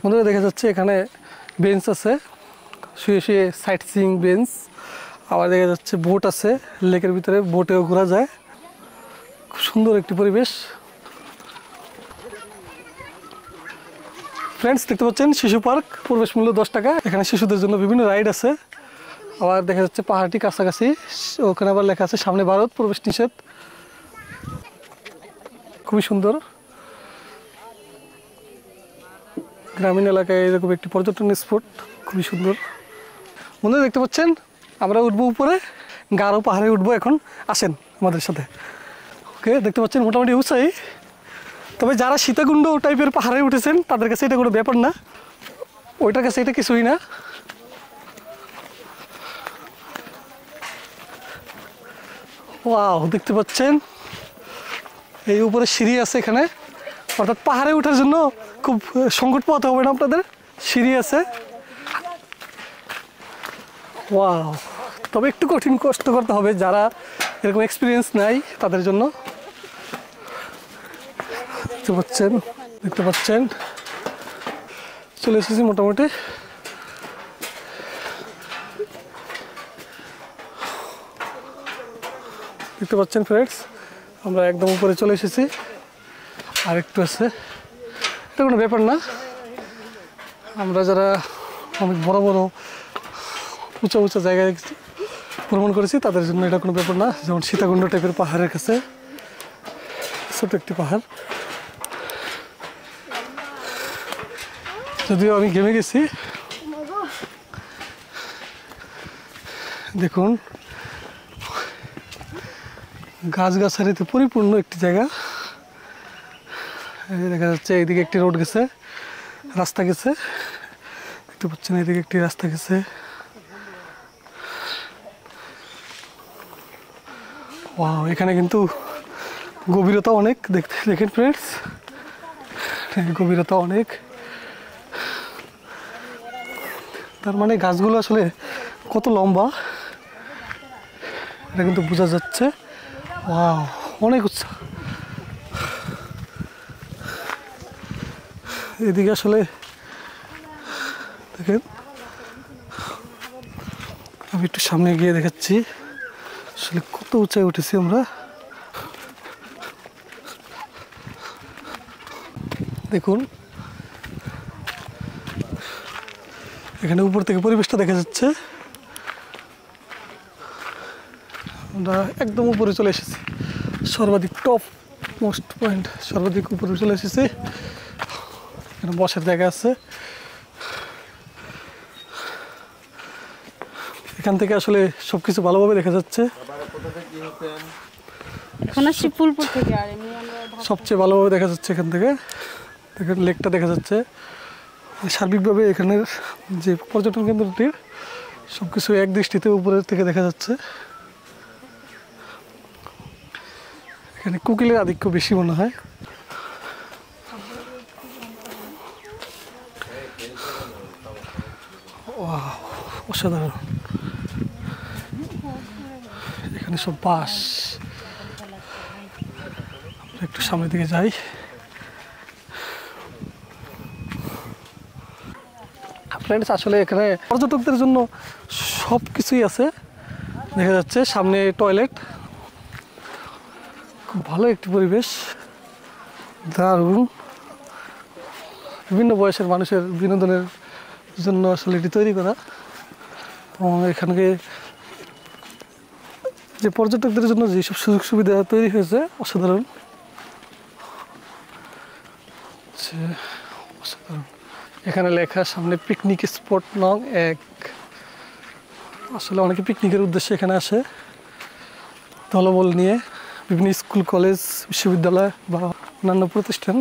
বন্ধুরা দেখা যাচ্ছে এখানে বেঞ্চ আছে, শুয়ে শুয়ে সাইট সিইং বেঞ্চ। আবার দেখা যাচ্ছে বোট আছে, লেকের ভিতরে বোটেও ঘোরা যায়। খুব সুন্দর একটি পরিবেশ। ফ্রেন্ডস দেখতে পাচ্ছেন শিশু পার্ক, প্রবেশ মূল্য 10 টাকা। এখানে শিশুদের জন্য বিভিন্ন রাইড আছে। আবার দেখা যাচ্ছে পাহাড়টি কাছাকাছি, ওখানে আবার লেখা আছে সামনে ভারত, প্রবেশ নিষেধ। খুবই সুন্দর। গ্রামীণ এলাকায় এরকম একটি পর্যটন স্পট, খুবই সুন্দর। বন্ধুরা দেখতে পাচ্ছেন আমরা উঠবো উপরে, গারো পাহাড়ে উঠবো এখন। আসেন আমাদের সাথে। ওকে, দেখতে পাচ্ছেন মোটামুটি উঁচাই। তবে যারা সীতাকুণ্ড টাইপের পাহাড়ে উঠেছেন তাদের কাছে এটা কোনো ব্যাপার না, ওইটার কাছে এটা কিছুই না। ওয়াও, দেখতে পাচ্ছেন এই উপরে সিঁড়ি আছে এখানে, অর্থাৎ পাহাড়ে ওঠার জন্য খুব সংকট পোহাতে হবে না আপনাদের, সিঁড়ি আছে। ওয়াও, তবে একটু কঠিন কষ্ট করতে হবে যারা এরকম এক্সপিরিয়েন্স নাই তাদের জন্য। দেখতে পাচ্ছেন চলে এসেছি মোটামুটি। দেখতে পাচ্ছেন ফ্রেন্ডস, আমরা একদম উপরে চলে এসেছি। আর একটু আছে, এটা কোনো ব্যাপার না। আমরা যারা অনেক বড় বড় উঁচা উঁচা জায়গায় ভ্রমণ করেছি তাদের জন্য এটা কোনো ব্যাপার না। যেমন সীতাকুণ্ড টাইপের পাহাড়ের কাছে ছোট একটি পাহাড়, যদিও আমি ঘেমে গেছি। দেখুন গাছগাছালিতে পরিপূর্ণ একটি জায়গা। দেখা যাচ্ছে এইদিকে একটি রোড গেছে, রাস্তা গেছে। দেখতে পাচ্ছেন এইদিকে একটি রাস্তা গেছে। ওয়াও, এখানে কিন্তু গভীরতা অনেক। দেখেন ফ্রেন্ডস, গভীরতা অনেক। তার মানে গাছগুলো আসলে কত লম্বা এটা কিন্তু বোঝা যাচ্ছে। ওয়াও, অনেক উচ্চ। এদিকে আসলে দেখেন, আমি একটু সামনে গিয়ে দেখাচ্ছি আসলে কত উঁচায় উঠেছি আমরা। দেখুন এখানে উপর থেকে পরিবেশটা দেখা যাচ্ছে। আমরা একদম উপরে চলে এসেছি, সর্বাধিক টপ মোস্ট পয়েন্ট, সর্বাধিক উপরে চলে এসেছি। এখানে বসার জায়গা আছে। এখান থেকে আসলে সবকিছু ভালোভাবে দেখা যাচ্ছে। সবচেয়ে ভালোভাবে দেখা যাচ্ছে এখান থেকে। দেখেন লেকটা দেখা যাচ্ছে। সার্বিকভাবে এখানের যে পর্যটন কেন্দ্রটির সবকিছু এক দৃষ্টিতে উপরের থেকে দেখা যাচ্ছে। এখানে কোকিলের আধিক্য বেশি মনে হয়। অসাধারণ। এখানে সব বাস। একটু সামনের দিকে যাই। ফ্রেন্ডস আসলে এখানে পর্যটকদের জন্য সব কিছুই আছে। দেখা যাচ্ছে সামনে টয়লেট, খুব ভালো একটি পরিবেশ, দারুণ। বিভিন্ন বয়সের মানুষের বিনোদনের জন্য আসলে এটি তৈরি করা। এবং এখানে যে পর্যটকদের জন্য যেসব সুযোগ সুবিধা তৈরি হয়েছে অসাধারণ। অসাধারণ। এখানে লেখা সামনে পিকনিক স্পট নং 1। আসলে অনেকে পিকনিকের উদ্দেশ্যে এখানে আসে দলবল নিয়ে, বিভিন্ন স্কুল কলেজ বিশ্ববিদ্যালয় বা অন্যান্য প্রতিষ্ঠান।